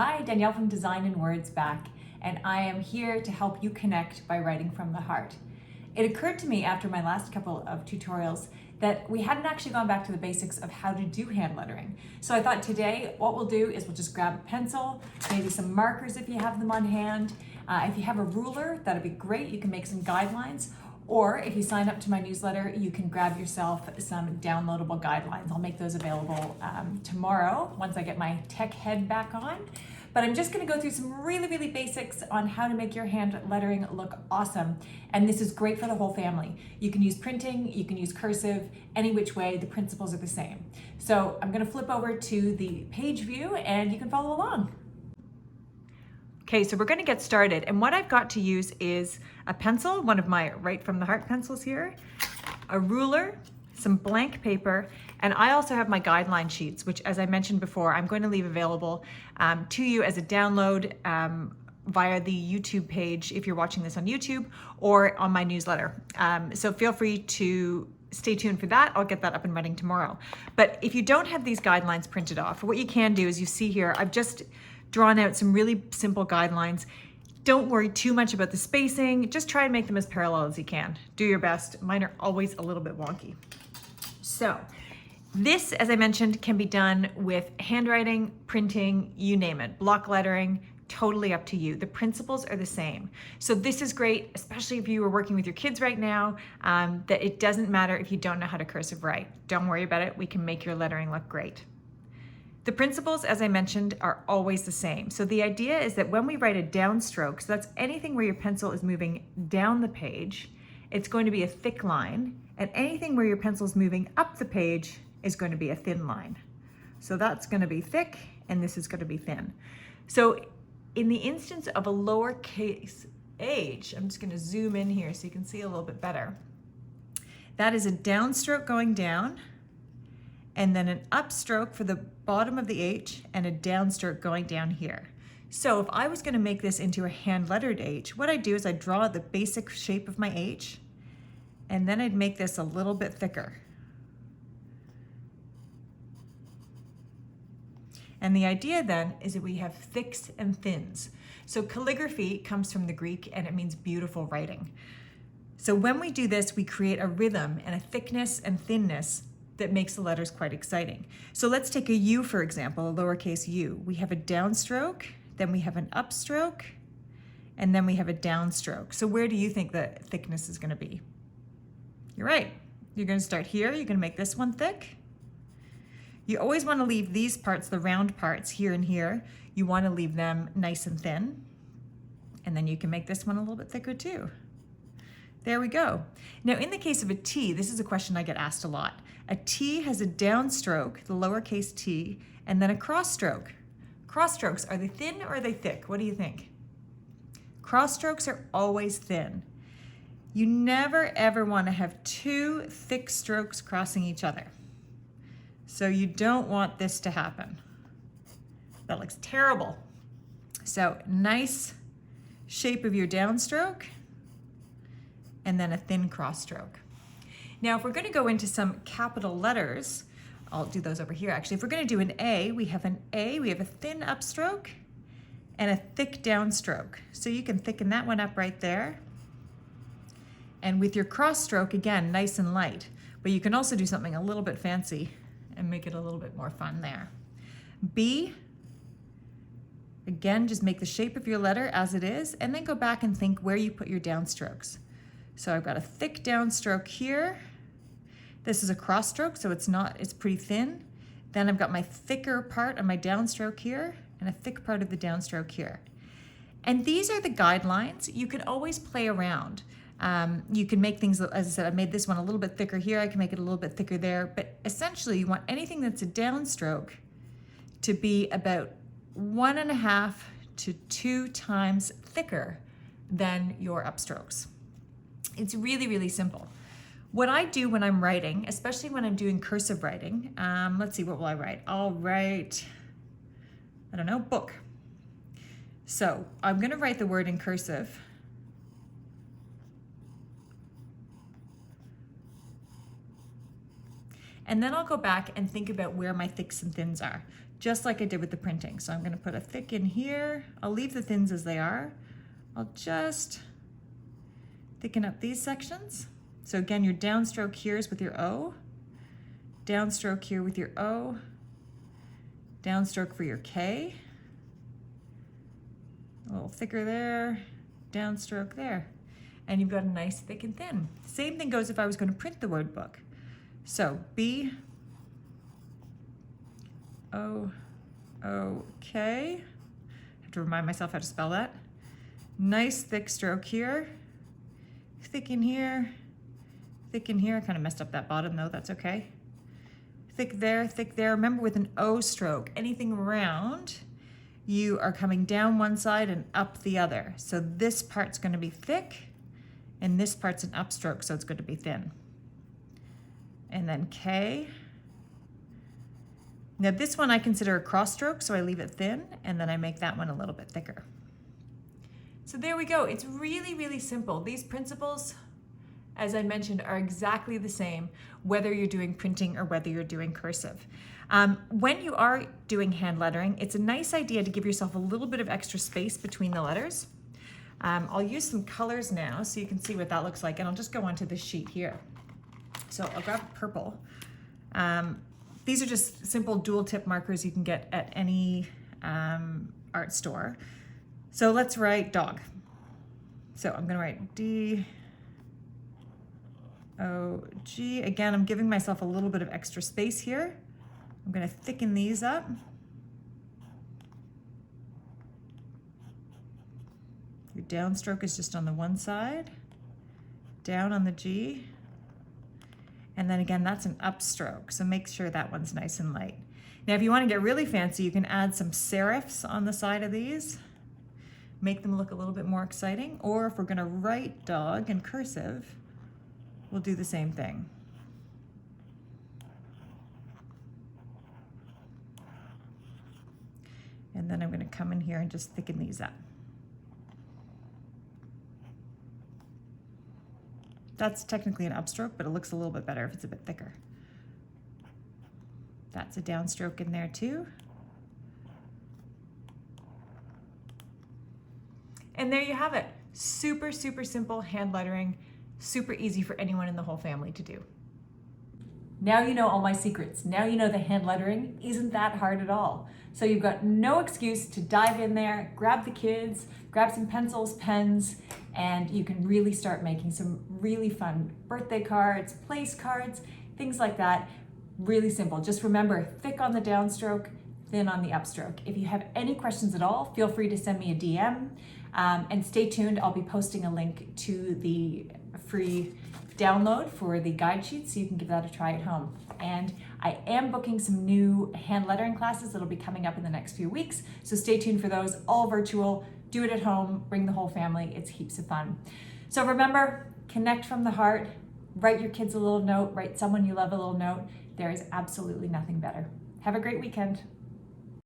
Hi, Danielle from Design in Words back, and I am here to help you connect by writing from the heart. It occurred to me after my last couple of tutorials that we hadn't actually gone back to the basics of how to do hand lettering. So I thought today what we'll do is we'll just grab a pencil, maybe some markers if you have them on hand. If you have a ruler, that'd be great. You can make some guidelines. Or if you sign up to my newsletter, you can grab yourself some downloadable guidelines. I'll make those available tomorrow once I get my tech head back on. But I'm just gonna go through some really basics on how to make your hand lettering look awesome. And this is great for the whole family. You can use printing, you can use cursive, any which way, the principles are the same. So I'm gonna flip over to the page view and you can follow along. Okay, so we're gonna get started. And what I've got to use is a pencil, one of my Write from the Heart pencils here, a ruler, some blank paper, and I also have my guideline sheets, which as I mentioned before, I'm going to leave available to you as a download via the YouTube page if you're watching this on YouTube or on my newsletter. So feel free to stay tuned for that. I'll get that up and running tomorrow. But if you don't have these guidelines printed off, what you can do is you see here, I've just drawn out some really simple guidelines. Don't worry too much about the spacing. Just try and make them as parallel as you can. Do your best. Mine are always a little bit wonky. So this, as I mentioned, can be done with handwriting, printing, you name it, block lettering, totally up to you. The principles are the same. So this is great, especially if you are working with your kids right now, that it doesn't matter if you don't know how to cursive write. Don't worry about it. We can make your lettering look great. The principles, as I mentioned, are always the same. So the idea is that when we write a downstroke, so that's anything where your pencil is moving down the page, it's going to be a thick line, and anything where your pencil is moving up the page is going to be a thin line. So that's going to be thick, and this is going to be thin. So in the instance of a lowercase h, I'm just going to zoom in here so you can see a little bit better. That is a downstroke going down, and then an upstroke for the bottom of the H and a downstroke going down here. So if I was going to make this into a hand lettered H, what I'd do is I'd draw the basic shape of my H, and then I'd make this a little bit thicker. And the idea then is that we have thicks and thins. So calligraphy comes from the Greek and it means beautiful writing. So when we do this, we create a rhythm and a thickness and thinness that makes the letters quite exciting. So let's take a U, for example, a lowercase u. We have a downstroke, then we have an upstroke, and then we have a downstroke. So where do you think the thickness is going to be? You're right. You're going to start here. You're going to make this one thick. You always want to leave these parts, the round parts here and here, you want to leave them nice and thin. And then you can make this one a little bit thicker too. There we go. Now in the case of a T, this is a question I get asked a lot. A T has a downstroke, the lowercase t, and then a cross stroke. Cross strokes, are they thin or are they thick? What do you think? Cross strokes are always thin. You never ever want to have two thick strokes crossing each other. So you don't want this to happen. That looks terrible. So nice shape of your downstroke, and then a thin cross stroke. Now, if we're going to go into some capital letters, I'll do those over here actually. If we're going to do an A, we have a thin upstroke and a thick downstroke. So you can thicken that one up right there. And with your cross stroke, again, nice and light. But you can also do something a little bit fancy and make it a little bit more fun there. B, again, just make the shape of your letter as it is, and then go back and think where you put your downstrokes. So I've got a thick downstroke here. This is a cross stroke, so it's pretty thin. Then I've got my thicker part on my downstroke here and a thick part of the downstroke here. And these are the guidelines. You can always play around. You can make things, as I said, I made this one a little bit thicker here. I can make it a little bit thicker there, but essentially you want anything that's a downstroke to be about 1.5 to 2 times thicker than your upstrokes. It's really simple. What I do when I'm writing, especially when I'm doing cursive writing, let's see, what will I write? I'll write, I don't know, book. So I'm going to write the word in cursive. And then I'll go back and think about where my thicks and thins are. just like I did with the printing. So I'm going to put a thick in here. I'll leave the thins as they are. I'll just thicken up these sections. So again, your downstroke here is with your O, downstroke here with your O, downstroke for your K, a little thicker there, downstroke there. And you've got a nice thick and thin. Same thing goes if I was going to print the word book. So B, O, O, K. I have to remind myself how to spell that. Nice thick stroke here, thick in here, thick in here. I kind of messed up that bottom though, that's okay. Thick there, thick there. Remember with an O stroke, anything round, you are coming down one side and up the other. So this part's going to be thick and this part's an upstroke, so it's going to be thin. And then K. Now this one I consider a cross stroke, so I leave it thin and then I make that one a little bit thicker. So there we go. It's really, really simple. These principles, as I mentioned, are exactly the same whether you're doing printing or whether you're doing cursive. When you are doing hand lettering, it's a nice idea to give yourself a little bit of extra space between the letters. I'll use some colors now so you can see what that looks like, and I'll just go onto this sheet here. So I'll grab purple. These are just simple dual tip markers you can get at any art store. So let's write dog. So I'm gonna write D, O, G. Again, I'm giving myself a little bit of extra space here. I'm gonna thicken these up. Your downstroke is just on the one side, down on the G. And then again, that's an upstroke, so make sure that one's nice and light. Now, if you want to get really fancy, you can add some serifs on the side of these, make them look a little bit more exciting. Or if we're going to write dog in cursive, we'll do the same thing. And then I'm going to come in here and just thicken these up. That's technically an upstroke, but it looks a little bit better if it's a bit thicker. That's a downstroke in there too. And there you have it. Super, super simple hand lettering, super easy for anyone in the whole family to do. Now you know all my secrets. Now you know the hand lettering isn't that hard at all. So you've got no excuse to dive in there, grab the kids, grab some pencils, pens, and you can really start making some really fun birthday cards, place cards, things like that. Really simple. Just remember, thick on the downstroke, thin on the upstroke. If you have any questions at all, feel free to send me a DM. And stay tuned, I'll be posting a link to the free download for the guide sheet so you can give that a try at home. And I am booking some new hand lettering classes that'll be coming up in the next few weeks, so stay tuned for those, all virtual. Do it at home, bring the whole family, it's heaps of fun. So remember, connect from the heart, write your kids a little note, write someone you love a little note. There is absolutely nothing better. Have a great weekend.